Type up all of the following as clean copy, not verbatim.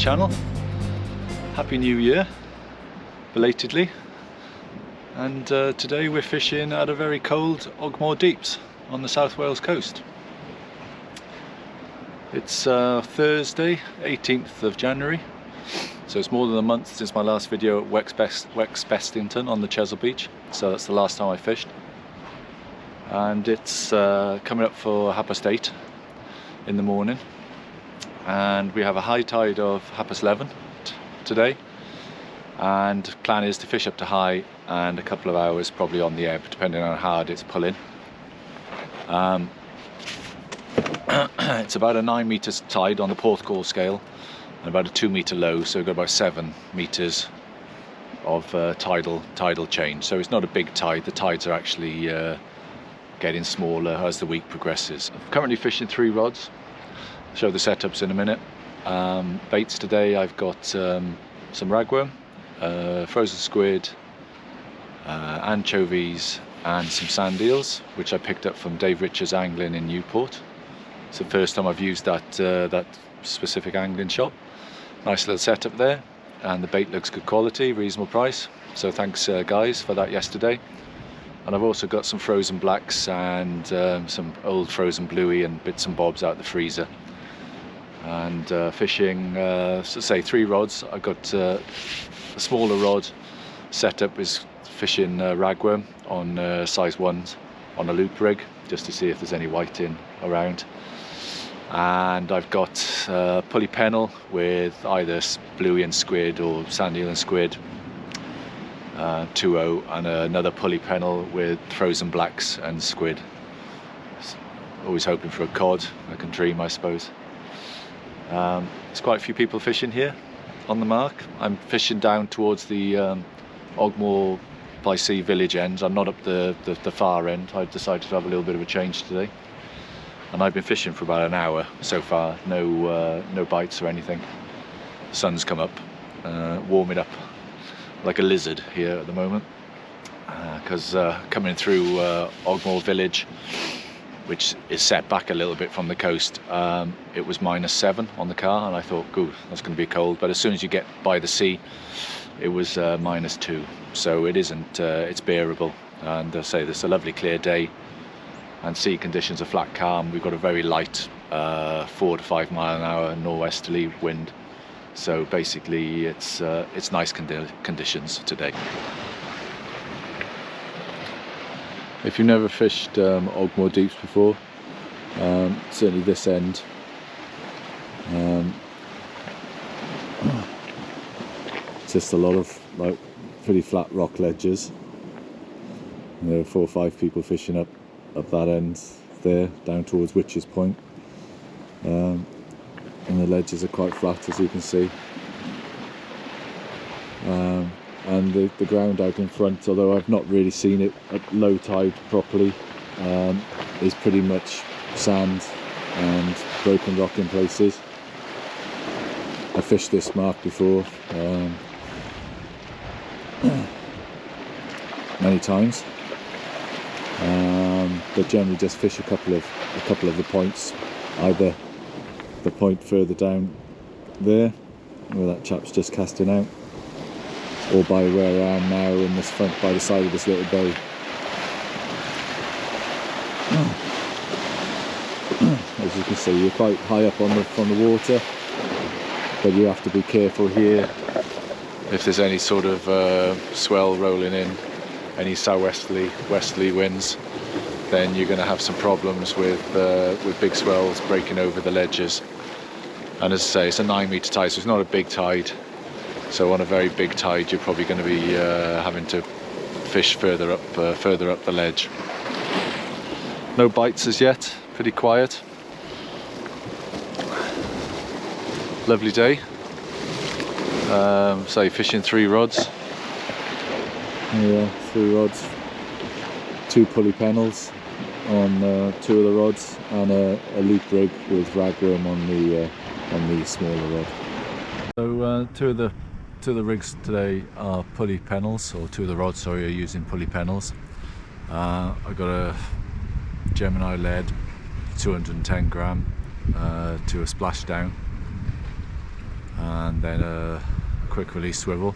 channel. Happy New Year, belatedly. And today we're fishing at a very cold Ogmore Deeps on the South Wales coast. It's Thursday, 18th of January, so it's more than a month since my last video at Wexbestington on the Chesil Beach, so that's the last time I fished. And it's coming up for 8:30 in the morning, and we have a high tide of 11:30 today, and plan is to fish up to high and a couple of hours probably on the ebb, depending on how hard it's pulling. It's about a 9 meters tide on the Porthcawl scale and about a 2 meter low, so we've got about 7 meters of tidal change. So it's not a big tide. The tides are actually getting smaller as the week progresses. I'm currently fishing 3 rods. I'll show the setups in a minute. Baits today, I've got some ragworm, frozen squid, anchovies and some sandeels, which I picked up from Dave Richards Angling in Newport. It's the first time I've used that specific angling shop. Nice little setup there, and the bait looks good quality, reasonable price, so thanks guys for that yesterday. And I've also got some frozen blacks and some old frozen bluey and bits and bobs out the freezer. And fishing, say 3 rods. I've got a smaller rod setup is fishing ragworm on size 1s on a loop rig, just to see if there's any whiting around. And I've got a pulley pennel with either bluey and squid or sandeel and squid, 2-0, and another pulley pennel with frozen blacks and squid. Always hoping for a cod. I can dream, I suppose. There's quite a few people fishing here on the mark. I'm fishing down towards the Ogmore by Sea village end. I'm not up the far end. I've decided to have a little bit of a change today, and I've been fishing for about an hour so far. No bites or anything. The sun's come up, warming up like a lizard here at the moment, because coming through Ogmore village, which is set back a little bit from the coast, it was -7 on the car, and I thought, good, that's going to be cold. But as soon as you get by the sea, it was -2, so it isn't. It's bearable, and I say this is a lovely clear day, and sea conditions are flat calm. We've got a very light 4 to 5 mile an hour norwesterly wind, so basically it's nice conditions today. If you've never fished Ogmore Deeps before, certainly this end, it's just a lot of like pretty flat rock ledges. And there are 4 or 5 people fishing up that end there, down towards Witches Point, and the ledges are quite flat, as you can see. And the ground out in front, although I've not really seen it at low tide properly, is pretty much sand and broken rock in places. I fished this mark before many times, but generally just fish a couple of the points, either the point further down there where that chap's just casting out, or by where I am now in this front, by the side of this little bay. As you can see, you're quite high up from the water, but you have to be careful here. If there's any sort of swell rolling in, any westerly winds, then you're going to have some problems with big swells breaking over the ledges. And as I say, it's a 9 meter tide, so it's not a big tide. So on a very big tide, you're probably going to be having to fish further up the ledge. No bites as yet. Pretty quiet. Lovely day. So fishing 3 rods. Yeah, 3 rods. 2 pulley pennels on 2 of the rods, and a loop rig with ragworm on the smaller rod. So 2 of the rigs today are pulley pennels, or 2 of the rods, sorry, are using pulley pennels. I've got a Gemini lead 210 gram to a splashdown. and then a quick release swivel,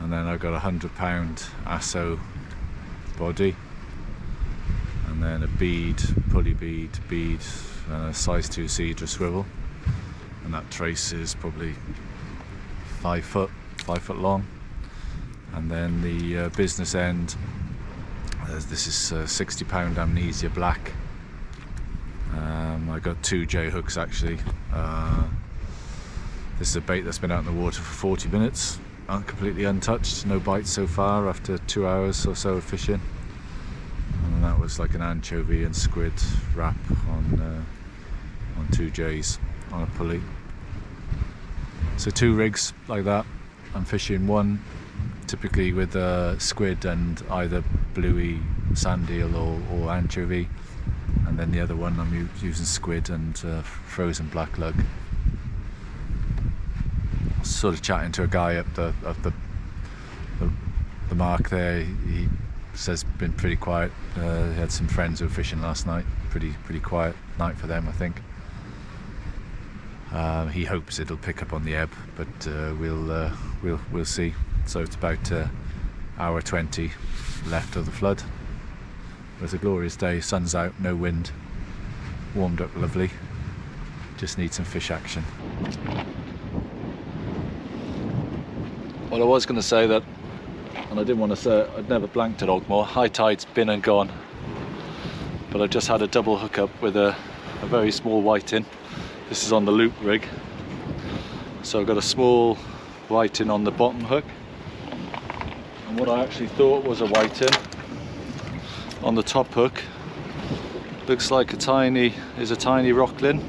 and then I've got a 100-pound ASO body, and then a bead, pulley bead, and a size 2 cedar swivel, and that trace is probably 5 foot long. And then the business end, this is 60-pound amnesia black. I got 2 J hooks actually. This is a bait that's been out in the water for 40 minutes, completely untouched, no bites so far after 2 hours or so of fishing. And that was like an anchovy and squid wrap on 2 J's on a pulley. So 2 rigs like that. I'm fishing one typically with a squid and either bluey, sandeel or anchovy, and then the other one I'm using squid and frozen black lug. I was sort of chatting to a guy up the mark there. He says been pretty quiet. He had some friends who were fishing last night. Pretty quiet night for them, I think. He hopes it'll pick up on the ebb, but we'll see. So it's about hour 20 left of the flood. It was a glorious day, sun's out, no wind, warmed up lovely. Just need some fish action. Well, I was going to say that, and I didn't want to say it, I'd never blanked at Ogmore. High tide's been and gone, but I've just had a double hookup with a very small whiting. This is on the loop rig, so I've got a small whiting on the bottom hook, and what I actually thought was a whiting on the top hook looks like a tiny rocklin.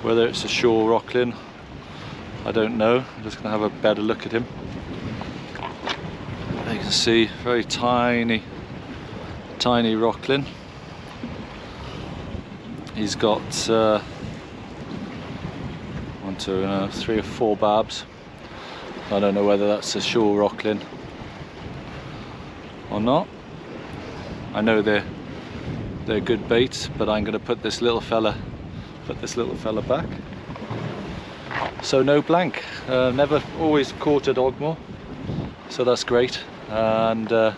Whether it's a shore rocklin, I don't know. I'm just going to have a better look at him. You can see very tiny rocklin. He's got 1, 2, 3 or 4 barbs. I don't know whether that's a shore rocklin or not. I know they're good baits, but I'm going to put this little fella back. So no blank. Never always caught at Ogmore, so that's great. And the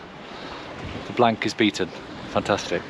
blank is beaten. Fantastic.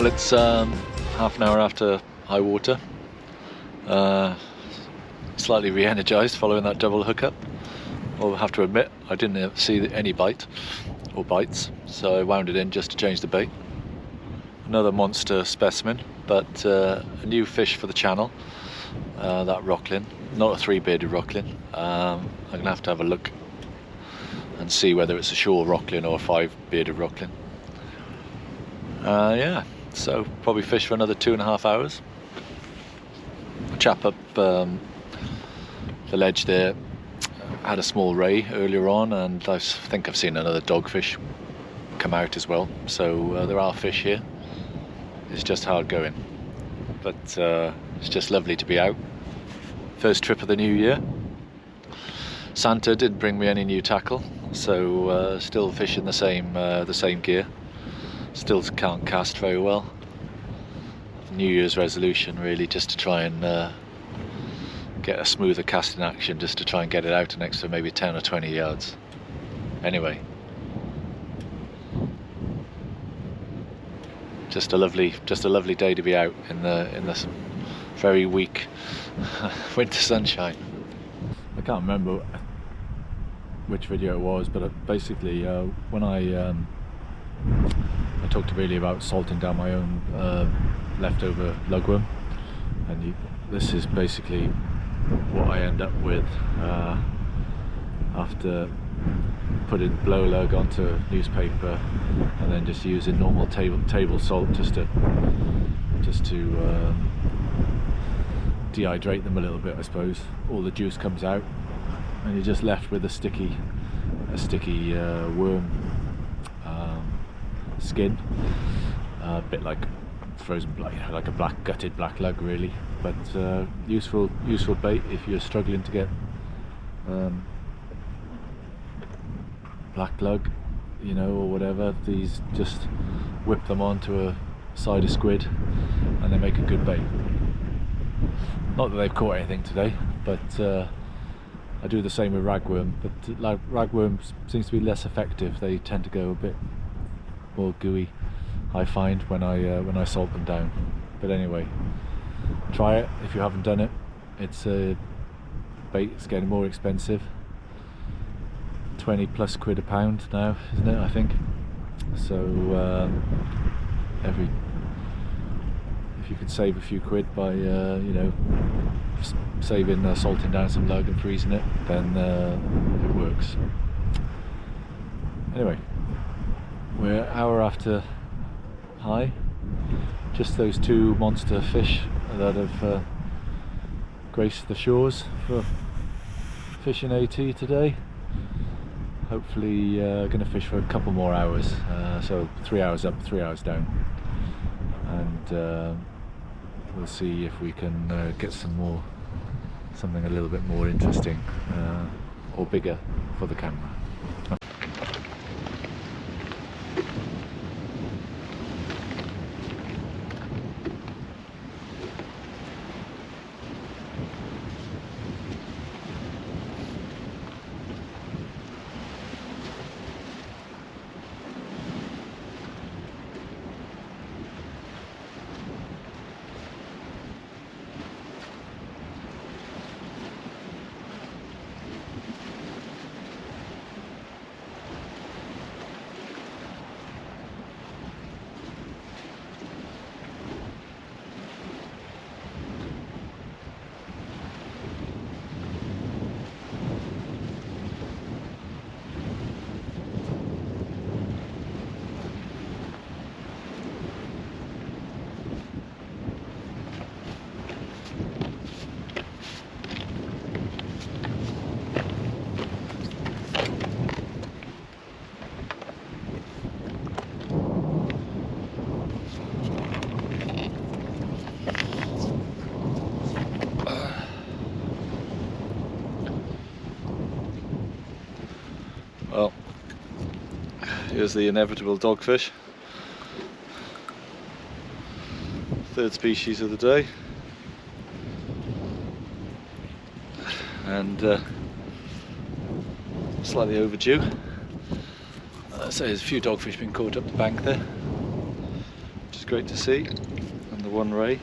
Well, it's half an hour after high water. Slightly re-energized following that double hookup. Well, I have to admit, I didn't see any bite or bites, so I wound it in just to change the bait. Another monster specimen, but a new fish for the channel, that rocklin, not a three-bearded rocklin. I'm going to have a look and see whether it's a shore rocklin or a five-bearded rocklin. Yeah, so probably fish for another 2.5 hours. Chap up the ledge there had a small ray earlier on, and I think I've seen another dogfish come out as well, so there are fish here. It's just hard going, but it's just lovely to be out. First trip of the new year. Santa didn't bring me any new tackle, so still fishing the same gear. Still can't cast very well. New Year's resolution really, just to try and get a smoother casting action, just to try and get it out an extra maybe 10 or 20 yards. Anyway, just a lovely day to be out in this very weak winter sunshine. I can't remember which video it was, but basically when I talked really about salting down my own leftover lugworm, and this is basically what I end up with after putting blow lug onto newspaper and then just using normal table salt just to dehydrate them a little bit. I suppose all the juice comes out and you're just left with a sticky worm skin, a bit like frozen black, like a gutted black lug really, but useful bait if you're struggling to get black lug, you know, or whatever. These, just whip them onto a side of squid and they make a good bait. Not that they've caught anything today, but I do the same with ragworm, but ragworm seems to be less effective. They tend to go a bit more gooey, I find, when I salt them down. But anyway, try it if you haven't done it. It's a bait. It's getting more expensive. 20 plus quid a pound now, isn't it? I think so. If you could save a few quid by you know, saving salting down some lug and freezing it, then it works. Anyway, we're an hour after high. Just those two monster fish that have graced the shores for fishing AT today. Hopefully going to fish for a couple more hours, so 3 hours up, 3 hours down, and we'll see if we can get something a little bit more interesting or bigger for the camera. Well, here's the inevitable dogfish. Third species of the day. And slightly overdue. So there's a few dogfish being caught up the bank there. Just great to see, and the one ray.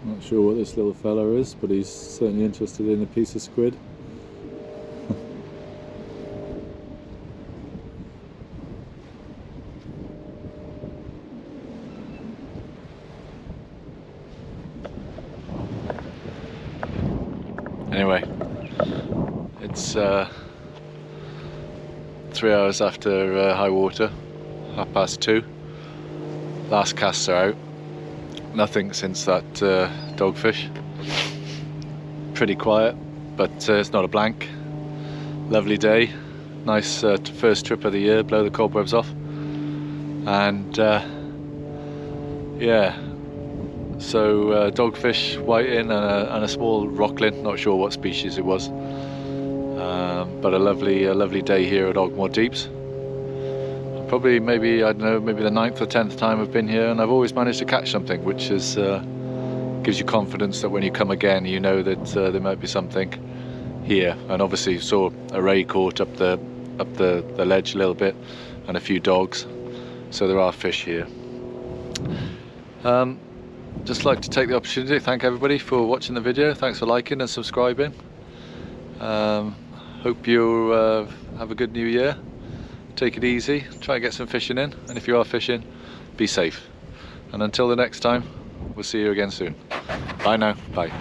Not sure what this little fella is, but he's certainly interested in a piece of squid. Anyway, it's 3 hours after high water, 2:30. Last casts are out. Nothing since that dogfish. Pretty quiet, but it's not a blank. Lovely day. Nice first trip of the year, blow the cobwebs off. And yeah, so dogfish, whiting, and a small rocklin, not sure what species it was. But a lovely day here at Ogmore Deeps. Probably maybe, I don't know, maybe the 9th or 10th time I've been here, and I've always managed to catch something, which is gives you confidence that when you come again, you know that there might be something here. And obviously saw a ray caught up the ledge a little bit, and a few dogs, so there are fish here. Just like to take the opportunity to thank everybody for watching the video. Thanks for liking and subscribing. Hope you have a good new year. Take it easy, try and get some fishing in, and if you are fishing, be safe. And until the next time, we'll see you again soon. Bye now, bye.